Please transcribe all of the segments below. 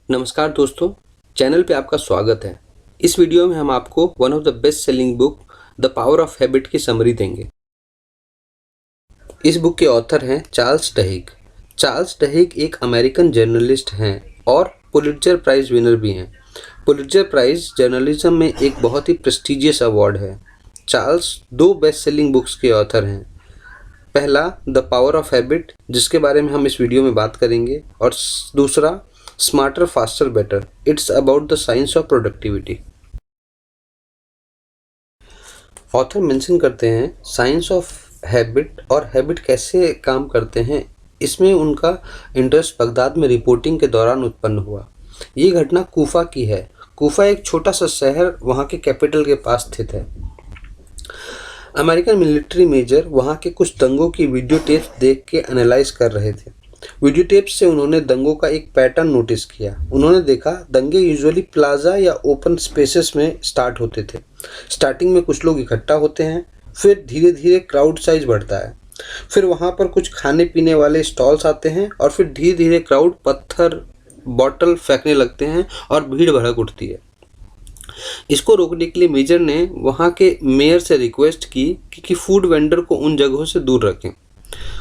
नमस्कार दोस्तों, चैनल पे आपका स्वागत है। इस वीडियो में हम आपको one of the best selling book the power of habit की समरी देंगे। इस बुक के ऑथर हैं चार्ल्स डहिग। चार्ल्स डहिग एक अमेरिकन जर्नलिस्ट हैं और पुलिट्जर प्राइज़ विनर भी हैं। पुलिट्जर प्राइज़ जर्नलिज्म में एक बहुत ही प्रेस्टिजियस अवार्ड है। चार्ल्स 2 बेस्ट सेलिंग बुक्स के ऑथर हैं। पहला द पावर ऑफ हैबिट, जिसके बारे में हम इस वीडियो में बात करेंगे, और दूसरा smarter faster better, it's about the science of productivity. Author mention करते हैं साइंस ऑफ हैबिट और हैबिट कैसे काम करते हैं। इसमें उनका इंटरेस्ट बगदाद में रिपोर्टिंग के दौरान उत्पन्न हुआ। ये घटना कूफा की है। कूफा एक छोटा सा शहर वहाँ के कैपिटल के पास स्थित है। अमेरिकन मिलिट्री मेजर वहाँ के कुछ दंगों की वीडियो टेप्स देख के एनालाइज कर रहे थे। वीडियो टेप्स से उन्होंने दंगों का एक पैटर्न नोटिस किया। उन्होंने देखा दंगे यूजुअली प्लाजा या ओपन स्पेसेस में स्टार्ट होते थे। स्टार्टिंग में कुछ लोग इकट्ठा होते हैं, फिर धीरे धीरे क्राउड साइज बढ़ता है, फिर वहाँ पर कुछ खाने पीने वाले स्टॉल्स आते हैं और फिर धीरे धीरे क्राउड पत्थर बॉटल फेंकने लगते हैं और भीड़ भड़क उठती है। इसको रोकने के लिए मेजर ने वहाँ के मेयर से रिक्वेस्ट की कि फूड वेंडर को उन जगहों से दूर रखें।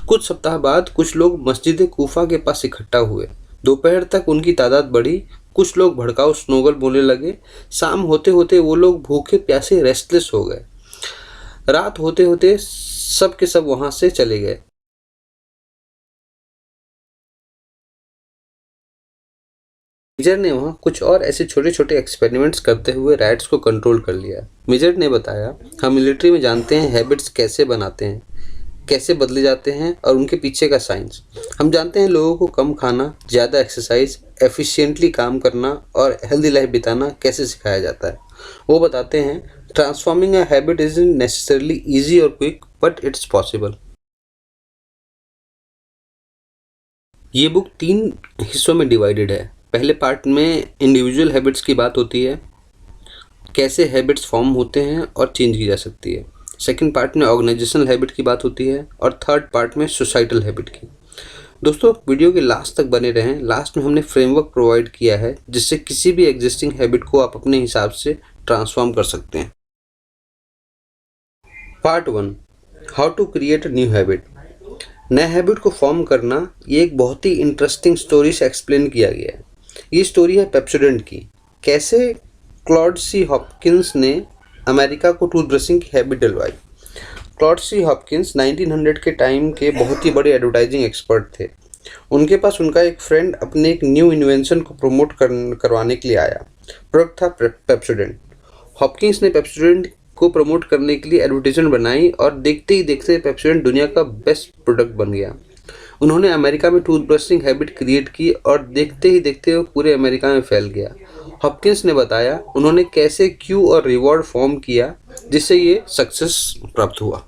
कुछ सप्ताह बाद कुछ लोग मस्जिद कूफा के पास इकट्ठा हुए। दोपहर तक उनकी तादाद बढ़ी। कुछ लोग भड़काऊ स्लोगन बोलने लगे। शाम होते होते वो लोग भूखे प्यासे रेस्टलेस हो गए। रात होते होते सब के सब वहां से चले गए। मेजर ने वहाँ कुछ और ऐसे छोटे छोटे एक्सपेरिमेंट्स करते हुए राइट्स को कंट्रोल कर लिया। मेजर ने बताया, हम मिलिट्री में जानते हैं हैबिट्स कैसे बनाते हैं, कैसे बदले जाते हैं और उनके पीछे का साइंस। हम जानते हैं लोगों को कम खाना, ज़्यादा एक्सरसाइज, एफिशिएंटली काम करना और हेल्दी लाइफ बिताना कैसे सिखाया जाता है। वो बताते हैं, transforming a habit isn't necessarily easy और क्विक, बट इट्स पॉसिबल। ये बुक 3 हिस्सों में डिवाइडेड है। पहले पार्ट में इंडिविजुअल हैबिट्स की बात होती है, कैसे हैबिट्स फॉर्म होते हैं और चेंज की जा सकती है। सेकंड पार्ट में ऑर्गेनाइजेशनल हैबिट की बात होती है और थर्ड पार्ट में सोसाइटल हैबिट की। दोस्तों, वीडियो के लास्ट तक बने रहें। लास्ट में हमने फ्रेमवर्क प्रोवाइड किया है जिससे किसी भी एग्जिस्टिंग हैबिट को आप अपने हिसाब से ट्रांसफॉर्म कर सकते हैं। Part 1, how to create a new habit. नए हैबिट को फॉर्म करना, ये एक बहुत ही इंटरेस्टिंग स्टोरी से एक्सप्लेन किया गया है। ये स्टोरी है पेप्सोडेंट की। कैसे क्लॉड सी हॉपकिंस ने अमेरिका को टूथब्रशिंग की हैबिट डलवाई। क्लॉड सी हॉपकिंस 1900 के टाइम के बहुत ही बड़े एडवर्टाइजिंग एक्सपर्ट थे। उनके पास उनका एक फ्रेंड अपने एक न्यू इन्वेंशन को प्रमोट करवाने के लिए आया। प्रोडक्ट था पेप्सोडेंट। हॉपकिंस ने पेप्सोडेंट को प्रमोट करने के लिए एडवर्टाइजमेंट बनाई और देखते ही देखते पेप्सोडेंट दुनिया का बेस्ट प्रोडक्ट बन गया। उन्होंने अमेरिका में टूथब्रशिंग हैबिट क्रिएट की और देखते ही देखते वो पूरे अमेरिका में फैल गया। हॉपकिंस ने बताया उन्होंने कैसे क्यू और रिवॉर्ड फॉर्म किया जिससे ये सक्सेस प्राप्त हुआ।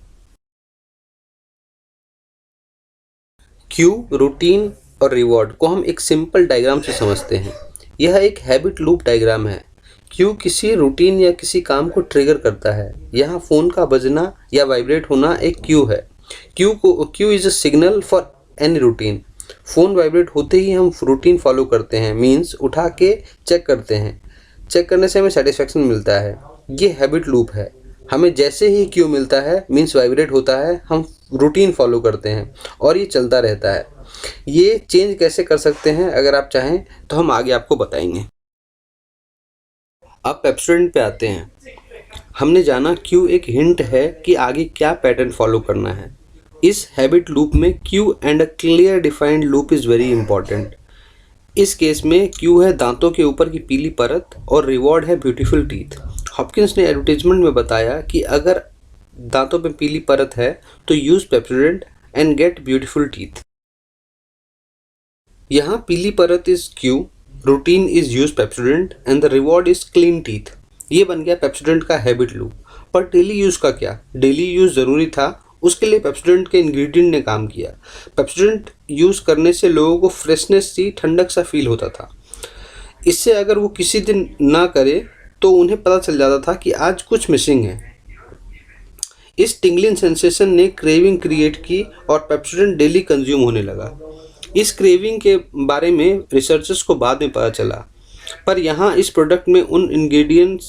क्यू, रूटीन और रिवॉर्ड को हम एक सिंपल डायग्राम से समझते हैं। यह एक हैबिट लूप डायग्राम है। क्यू किसी रूटीन या किसी काम को ट्रिगर करता है। यहाँ फ़ोन का बजना या वाइब्रेट होना एक क्यू है। Q is a signal for any routine. Phone vibrate होते ही हम रूटीन फॉलो करते हैं, मीन्स उठा के चेक करते हैं। चेक करने से हमें सेटिस्फेक्शन मिलता है। ये हैबिट लूप है। हमें जैसे ही क्यू मिलता है, मीन्स वाइब्रेट होता है, हम रूटीन फॉलो करते हैं और ये चलता रहता है। ये चेंज कैसे कर सकते हैं, अगर आप चाहें तो हम आगे आपको बताएंगे। अब पेप्सोडेंट पे आते हैं। हमने जाना क्यू एक हिंट है कि आगे क्या पैटर्न फॉलो करना है। इस हैबिट लूप में Q and a clear defined loop is very important. इस केस में क्यू है दांतों के ऊपर की पीली परत और रिवॉर्ड है ब्यूटीफुल टीथ। हॉपकिंस ने एडवर्टाइजमेंट में बताया कि अगर दांतों पे पीली परत है तो use Pepsodent and get beautiful teeth. यहाँ पीली परत is cue, routine is use Pepsodent and the reward is clean teeth. ये बन गया पेप्सोडेंट का हैबिट लूप। पर डेली यूज़ का क्या? डेली यूज़ ज़रूरी था, उसके लिए पेप्सोडेंट के इंग्रेडिएंट ने काम किया। पेप्सोडेंट यूज़ करने से लोगों को फ्रेशनेस सी, ठंडक सा फील होता था। इससे अगर वो किसी दिन ना करे तो उन्हें पता चल जाता था कि आज कुछ मिसिंग है। इस टिंगलिंग सेंसेशन ने क्रेविंग क्रिएट की और पेप्सोडेंट डेली कंज्यूम होने लगा। इस क्रेविंग के बारे में रिसर्चर्स को बाद में पता चला, पर यहाँ इस प्रोडक्ट में उन इंग्रेडिएंट्स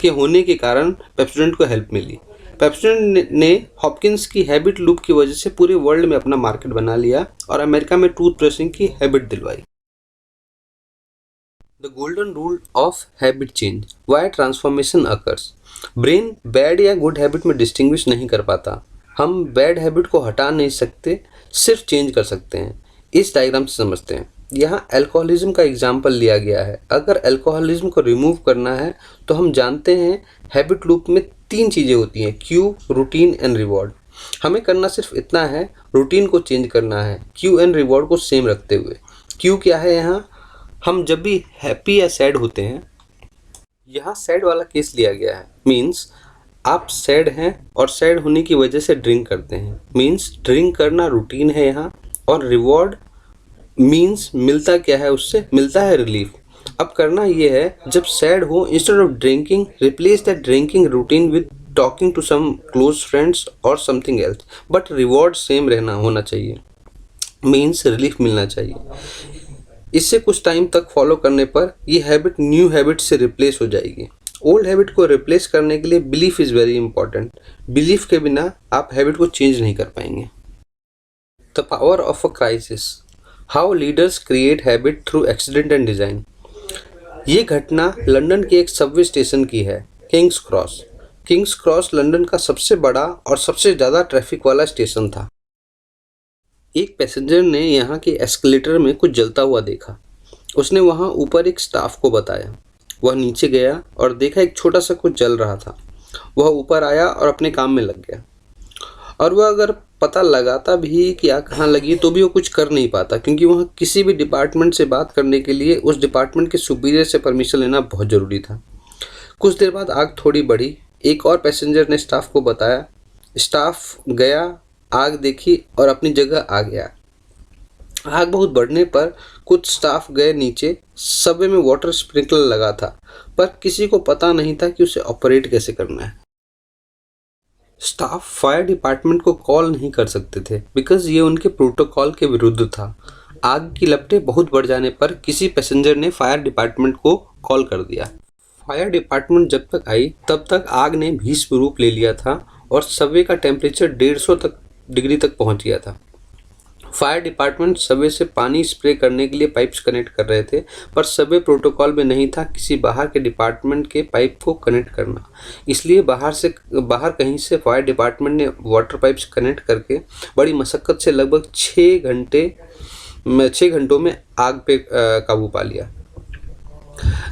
के होने के कारण पेप्सोडेंट को हेल्प मिली। पेप्सोडेंट ने हॉपकिंस की हैबिट लूप की वजह से पूरे वर्ल्ड में अपना मार्केट बना लिया और अमेरिका में टूथ ब्रशिंग की हैबिट दिलवाई। The golden rule of habit change, why transformation occurs. Brain bad या गुड हैबिट में डिस्टिंग्विश नहीं कर पाता। हम बैड हैबिट को हटा नहीं सकते, सिर्फ चेंज कर सकते हैं। इस डायग्राम से समझते हैं। यहाँ अल्कोहलिज्म का एग्जाम्पल लिया गया है। अगर अल्कोहलिज्म को रिमूव करना है तो हम जानते हैं हैबिट लूप में 3 चीज़ें होती हैं, क्यू, रूटीन एंड रिवॉर्ड। हमें करना सिर्फ इतना है, रूटीन को चेंज करना है, क्यू एंड रिवॉर्ड को सेम रखते हुए। क्यू क्या है? यहाँ हम जब भी हैप्पी या सैड होते हैं, यहाँ सैड वाला केस लिया गया है। मीन्स आप सैड हैं और सैड होने की वजह से ड्रिंक करते हैं, मीन्स ड्रिंक करना रूटीन है यहाँ। और रिवॉर्ड मीन्स मिलता क्या है उससे? मिलता है रिलीफ। अब करना ये है, जब सैड हो, instead of drinking replace that drinking routine with talking to some close friends और something else, but reward same रहना होना चाहिए, मीन्स रिलीफ मिलना चाहिए। इससे कुछ टाइम तक फॉलो करने पर ये हैबिट न्यू हैबिट से रिप्लेस हो जाएगी। ओल्ड हैबिट को रिप्लेस करने के लिए belief is very important. Belief के बिना आप हैबिट को चेंज नहीं कर पाएंगे। The power of a crisis, how leaders create habit through accident and design. ये घटना लंदन के एक सबवे स्टेशन की है, Kings cross. Kings cross London का सबसे बड़ा और सबसे ज़्यादा ट्रैफिक वाला स्टेशन था। एक पैसेंजर ने यहाँ के एस्केलेटर में कुछ जलता हुआ देखा। उसने वहाँ ऊपर एक स्टाफ को बताया। वह नीचे गया और देखा एक छोटा सा कुछ जल रहा था। वह ऊपर आया और अपने काम में लग गया। और वह अगर पता लगाता भी कि आग कहाँ लगी तो भी वो कुछ कर नहीं पाता, क्योंकि वहाँ किसी भी डिपार्टमेंट से बात करने के लिए उस डिपार्टमेंट के सुपीरियर से परमिशन लेना बहुत ज़रूरी था। कुछ देर बाद आग थोड़ी बढ़ी। एक और पैसेंजर ने स्टाफ को बताया। स्टाफ गया, आग देखी और अपनी जगह आ गया। आग बहुत बढ़ने पर कुछ स्टाफ गए नीचे। सबवे में वाटर स्प्रिंकलर लगा था, पर किसी को पता नहीं था कि उसे ऑपरेट कैसे करना है। स्टाफ फायर डिपार्टमेंट को कॉल नहीं कर सकते थे, बिकॉज ये उनके प्रोटोकॉल के विरुद्ध था। आग की लपटें बहुत बढ़ जाने पर किसी पैसेंजर ने फायर डिपार्टमेंट को कॉल कर दिया। फायर डिपार्टमेंट जब तक आई तब तक आग ने भीषण रूप ले लिया था और सबवे का टेम्परेचर 150 डिग्री तक पहुंच गया था। फायर डिपार्टमेंट सबवे से पानी स्प्रे करने के लिए पाइप्स कनेक्ट कर रहे थे, पर सबवे प्रोटोकॉल में नहीं था किसी बाहर के डिपार्टमेंट के पाइप को कनेक्ट करना। इसलिए बाहर कहीं से फायर डिपार्टमेंट ने वाटर पाइप्स कनेक्ट करके बड़ी मशक्क़त से लगभग 6 घंटों में आग पे काबू पा लिया।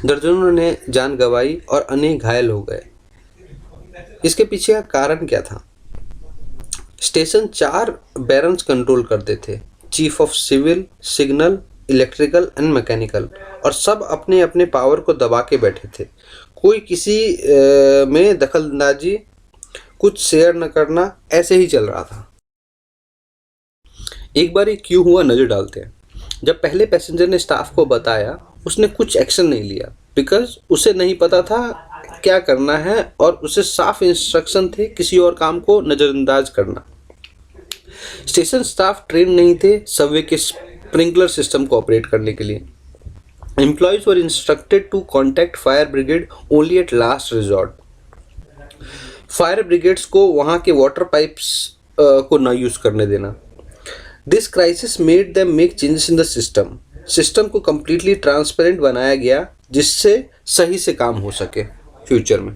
दर्जनों ने जान गंवाई और अनेक घायल हो गए। इसके पीछे का कारण क्या था? स्टेशन 4 बैरन्स कंट्रोल करते थे, chief of civil, signal, electrical and mechanical, और सब अपने अपने पावर को दबा के बैठे थे। कोई किसी में दखलंदाजी, कुछ शेयर न करना, ऐसे ही चल रहा था। एक बार ये क्यों हुआ, नज़र डालते हैं। जब पहले पैसेंजर ने स्टाफ को बताया, उसने कुछ एक्शन नहीं लिया, बिकॉज उसे नहीं पता था क्या करना है और उसे साफ इंस्ट्रक्शन थे किसी और काम को नज़रअंदाज करना। स्टेशन स्टाफ ट्रेन नहीं थे सबवे के स्प्रिंकलर सिस्टम को ऑपरेट करने के लिए। Employees were instructed to contact fire brigade only at last resort. Fire brigades को वहाँ के वाटर पाइप्स को ना यूज़ करने देना। This crisis made them make changes in the system. System को कम्प्लीटली ट्रांसपेरेंट बनाया गया, जिससे सही से काम हो सके फ्यूचर में।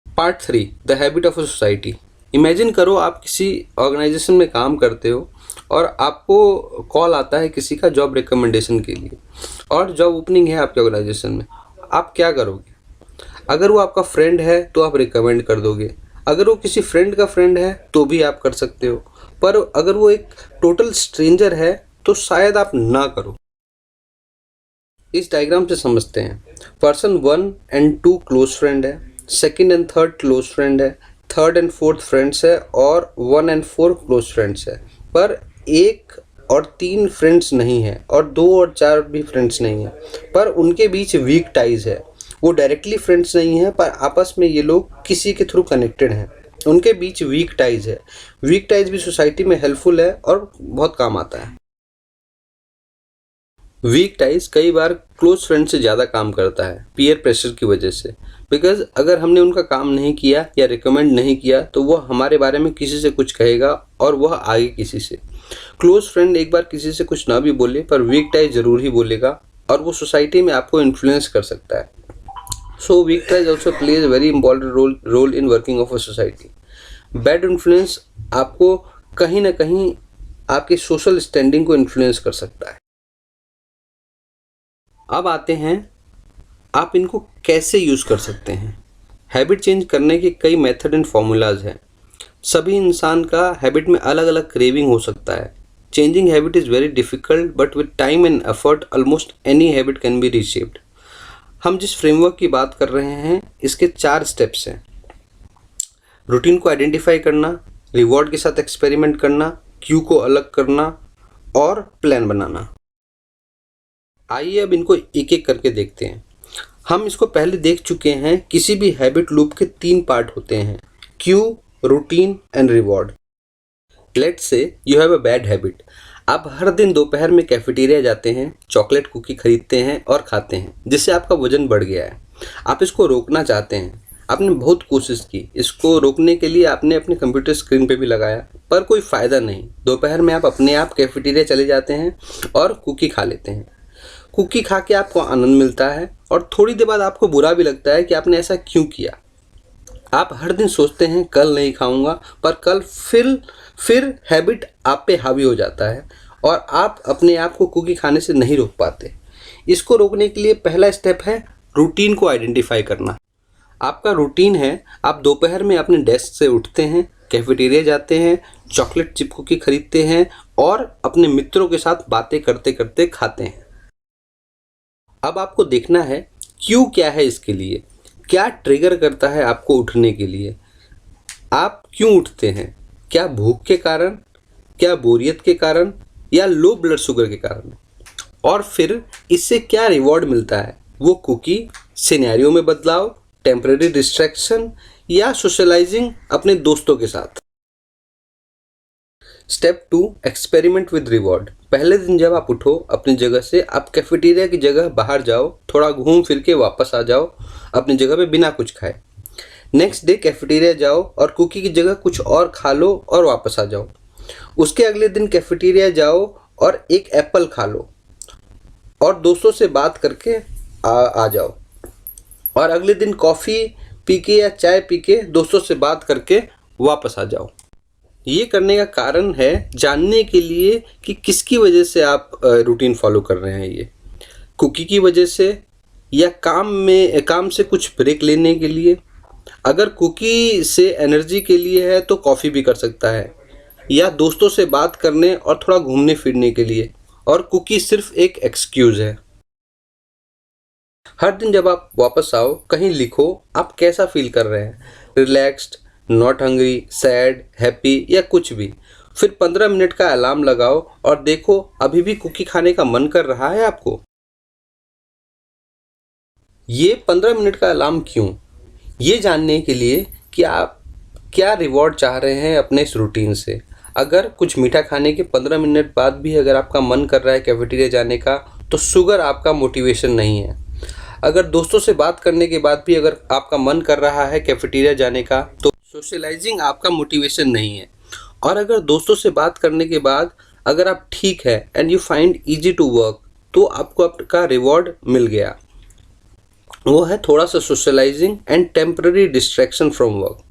Part 3, the habit of a society. Imagine करो आप किसी ऑर्गेनाइजेशन में काम करते हो और आपको कॉल आता है किसी का जॉब रिकमेंडेशन के लिए, और जॉब ओपनिंग है आपके ऑर्गेनाइजेशन में। आप क्या करोगे? अगर वो आपका फ्रेंड है तो आप रिकमेंड कर दोगे, अगर वो किसी फ्रेंड का फ्रेंड है तो भी आप कर सकते हो, पर अगर वो एक टोटल स्ट्रेंजर है तो शायद आप ना करो। इस डायग्राम से समझते हैं। पर्सन 1 and 2 क्लोज फ्रेंड है, 2nd and 3rd close friend है, 3rd and 4th फ्रेंड्स है, और 1 and 4 क्लोज फ्रेंड्स है। पर 1 और 3 फ्रेंड्स नहीं है, और 2 और 4 भी फ्रेंड्स नहीं है, पर उनके बीच वीक टाइज है। वो डायरेक्टली फ्रेंड्स नहीं है, पर आपस में ये लोग किसी के थ्रू कनेक्टेड हैं। उनके बीच वीक टाइज है। वीक टाइज भी सोसाइटी में हेल्पफुल है और बहुत काम आता है। वीक टाइज कई बार क्लोज फ्रेंड से ज़्यादा काम करता है पीयर प्रेशर की वजह से, बिकॉज अगर हमने उनका काम नहीं किया या रिकमेंड नहीं किया तो वह हमारे बारे में किसी से कुछ कहेगा और वह आगे किसी से। क्लोज फ्रेंड एक बार किसी से कुछ ना भी बोले पर वीक टाइज ज़रूर ही बोलेगा और वो सोसाइटी में आपको इन्फ्लुएंस कर सकता है। So weak ties also plays very important role in working of a society. Bad influence आपको कहीं ना कहीं आपकी सोशल स्टैंडिंग को इन्फ्लुएंस कर सकता है। अब आते हैं आप इनको कैसे यूज़ कर सकते हैं। हैबिट चेंज करने के कई मेथड एंड फॉर्मूलाज हैं। सभी इंसान का हैबिट में अलग अलग क्रेविंग हो सकता है। Changing habit is very difficult but with time and effort almost any habit can be reshaped. हम जिस फ्रेमवर्क की बात कर रहे हैं इसके 4 स्टेप्स हैं। रूटीन को आइडेंटिफाई करना, रिवॉर्ड के साथ एक्सपेरिमेंट करना, क्यू को अलग करना और प्लान बनाना। आइए अब इनको एक एक करके देखते हैं। हम इसको पहले देख चुके हैं। किसी भी हैबिट लूप के 3 पार्ट होते हैं, Q, routine and reward. Let's say you have a bad habit. आप हर दिन दोपहर में कैफेटेरिया जाते हैं, चॉकलेट कुकी खरीदते हैं और खाते हैं, जिससे आपका वजन बढ़ गया है। आप इसको रोकना चाहते हैं। आपने बहुत कोशिश की, इसको रोकने के लिए आपने अपने कंप्यूटर स्क्रीन पे भी लगाया पर कोई फ़ायदा नहीं। दोपहर में आप अपने आप कैफेटेरिया चले जाते हैं और कुकी खा लेते हैं। कुकी खा के आपको आनंद मिलता है और थोड़ी देर बाद आपको बुरा भी लगता है कि आपने ऐसा क्यों किया। आप हर दिन सोचते हैं कल नहीं खाऊंगा, पर कल फिर हैबिट आप पे हावी हो जाता है और आप अपने आप को कुकी खाने से नहीं रोक पाते। इसको रोकने के लिए पहला स्टेप है रूटीन को आइडेंटिफाई करना। आपका रूटीन है, आप दोपहर में अपने डेस्क से उठते हैं, कैफेटेरिया जाते हैं, चॉकलेट चिप कुकी खरीदते हैं और अपने मित्रों के साथ बातें करते करते खाते हैं। अब आपको देखना है क्यों क्या है इसके लिए, क्या ट्रिगर करता है आपको उठने के लिए। आप क्यों उठते हैं? क्या भूख के कारण, क्या बोरियत के कारण या लो ब्लड शुगर के कारण? और फिर इससे क्या रिवॉर्ड मिलता है? वो कुकी, सिनेरियो में बदलाव, टेम्परेरी डिस्ट्रैक्शन या सोशलाइजिंग अपने दोस्तों के साथ। Step 2, experiment with reward. पहले दिन जब आप उठो अपनी जगह से, आप कैफेटेरिया की जगह बाहर जाओ, थोड़ा घूम फिर के वापस आ जाओ अपनी जगह पे बिना कुछ खाए। नेक्स्ट डे कैफेटेरिया जाओ और कुकी की जगह कुछ और खा लो और वापस आ जाओ। उसके अगले दिन कैफेटेरिया जाओ और एक एप्पल खा लो और दोस्तों से बात करके आ जाओ। और अगले दिन कॉफ़ी पी के या चाय पी के दोस्तों से बात करके वापस आ जाओ। ये करने का कारण है जानने के लिए कि किसकी वजह से आप रूटीन फॉलो कर रहे हैं। ये कुकी की वजह से या काम से कुछ ब्रेक लेने के लिए। अगर कुकी से एनर्जी के लिए है तो कॉफ़ी भी कर सकता है, या दोस्तों से बात करने और थोड़ा घूमने फिरने के लिए, और कुकी सिर्फ एक एक्सक्यूज़ है। हर दिन जब आप वापस आओ कहीं लिखो आप कैसा फील कर रहे हैं, relaxed, not hungry, sad, happy या कुछ भी। फिर 15 मिनट का अलार्म लगाओ और देखो अभी भी कुकी खाने का मन कर रहा है आपको। ये 15 मिनट का अलार्म क्यों? ये जानने के लिए कि आप क्या रिवॉर्ड चाह रहे हैं अपने इस रूटीन से। अगर कुछ मीठा खाने के 15 मिनट बाद भी अगर आपका मन कर रहा है कैफेटेरिया जाने का, तो शुगर आपका मोटिवेशन नहीं है। अगर दोस्तों से बात करने के बाद भी अगर आपका मन कर रहा है कैफेटेरिया जाने का, तो सोशलाइजिंग आपका मोटिवेशन नहीं है। और अगर दोस्तों से बात करने के बाद अगर आप ठीक है and you find easy to work, तो आपको आपका रिवॉर्ड मिल गया। वो है थोड़ा सा socialising and temporary distraction from work.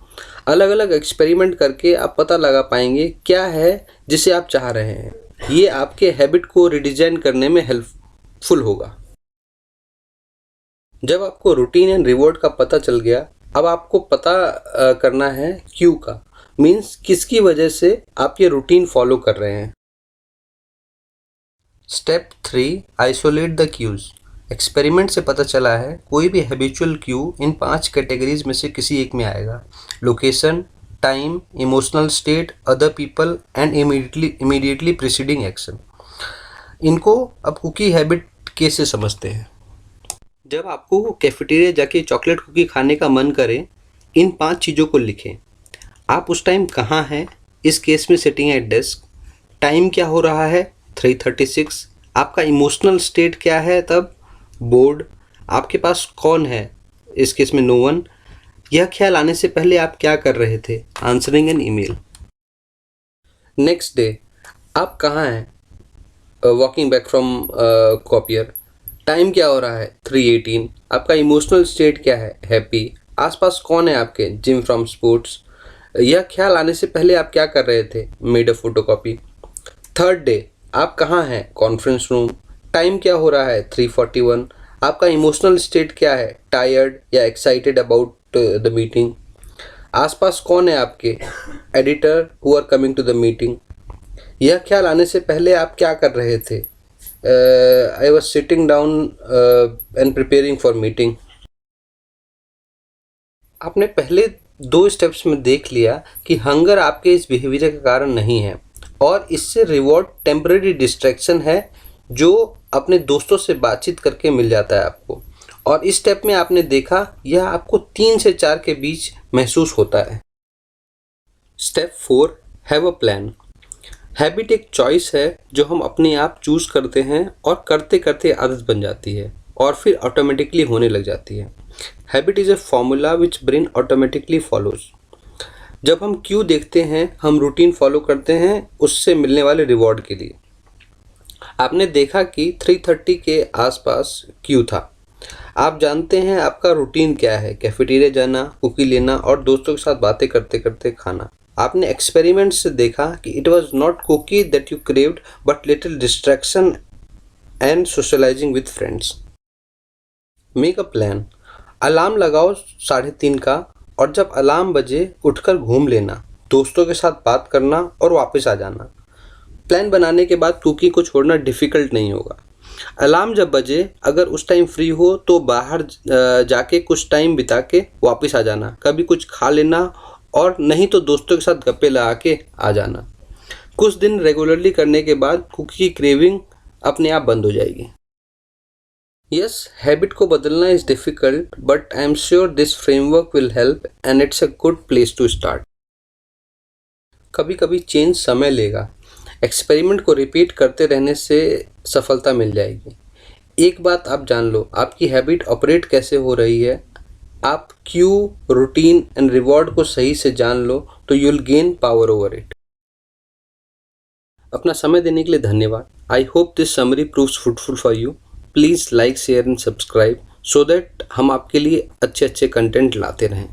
अलग अलग एक्सपेरिमेंट करके आप पता लगा पाएंगे क्या है जिसे आप चाह रहे हैं। ये आपके हैबिट को रिडिजाइन करने में हेल्पफुल होगा। जब आपको रूटीन एंड रिवॉर्ड का पता चल गया, अब आपको पता करना है क्यों का, मीन्स किसकी वजह से आप ये रूटीन फॉलो कर रहे हैं। Step 3, isolate the cues. Experiment से पता चला है कोई भी हैबिचुअल क्यू इन 5 कैटेगरीज में से किसी एक में आएगा: location, time, emotional state, other people and immediately preceding action. इनको अब कुकी हैबिट कैसे समझते हैं। जब आपको कैफेटेरिया जाके चॉकलेट कुकी खाने का मन करे, इन 5 चीज़ों को लिखें। आप उस टाइम कहाँ हैं, इस केस में सिटिंग एट डेस्क। टाइम क्या हो रहा है, 3:36। आपका इमोशनल स्टेट क्या है तब? बोर्ड। आपके पास कौन है? इस केस में नो वन। यह ख्याल आने से पहले आप क्या कर रहे थे? Answering an email. Next day, आप कहाँ हैं? Walking back from copier. Time क्या हो रहा है? 3:18। आपका इमोशनल स्टेट क्या है? हैप्पी। आसपास कौन है आपके? Gym from sports. यह ख्याल आने से पहले आप क्या कर रहे थे? Made a photocopy. Third day, आप कहाँ हैं? Conference room. टाइम क्या हो रहा है? 3:41। आपका इमोशनल स्टेट क्या है? टायर्ड या एक्साइटेड अबाउट द मीटिंग। आसपास कौन है आपके? Editor who are coming to the meeting. यह ख्याल आने से पहले आप क्या कर रहे थे? I was sitting down and preparing for meeting. आपने पहले 2 स्टेप्स में देख लिया कि हंगर आपके इस बिहेवियर का कारण नहीं है और इससे रिवॉर्ड टेम्परेरी डिस्ट्रैक्शन है जो अपने दोस्तों से बातचीत करके मिल जाता है आपको। और इस स्टेप में आपने देखा यह आपको 3 से 4 के बीच महसूस होता है। Step 4, have a plan. Habit एक चॉइस है जो हम अपने आप चूज करते हैं और करते करते आदत बन जाती है और फिर ऑटोमेटिकली होने लग जाती है। Habit is a formula which brain automatically follows. जब हम क्यू देखते हैं हम रूटीन फॉलो करते हैं उससे मिलने वाले रिवॉर्ड के लिए। आपने देखा कि 3:30 के आसपास क्यू था। आप जानते हैं आपका रूटीन क्या है? कैफेटेरिया जाना, कुकी लेना और दोस्तों के साथ बातें करते करते खाना। आपने एक्सपेरिमेंट से देखा कि it was not cookie that you craved but little distraction and socialising with friends. Make a plan. Alarm लगाओ 3:30 का और जब अलार्म बजे उठकर घूम लेना, दोस्तों के साथ बात करना और वापस आ जाना। प्लान बनाने के बाद कुकी को छोड़ना डिफ़िकल्ट नहीं होगा। अलार्म जब बजे अगर उस टाइम फ्री हो तो बाहर जाके कुछ टाइम बिता के वापस आ जाना, कभी कुछ खा लेना और नहीं तो दोस्तों के साथ गप्पे लगा के आ जाना। कुछ दिन रेगुलरली करने के बाद कुकी की क्रेविंग अपने आप बंद हो जाएगी। यस, हैबिट को बदलना is difficult but I am sure this framework will help and it's a good place to start. कभी कभी चेंज समय लेगा। एक्सपेरिमेंट को रिपीट करते रहने से सफलता मिल जाएगी। एक बात आप जान लो, आपकी हैबिट ऑपरेट कैसे हो रही है। आप क्यू, रूटीन एंड रिवॉर्ड को सही से जान लो तो you will gain power over it. अपना समय देने के लिए धन्यवाद। I hope this summary proves fruitful for you. Please like, share and subscribe so that हम आपके लिए अच्छे अच्छे कंटेंट लाते रहें।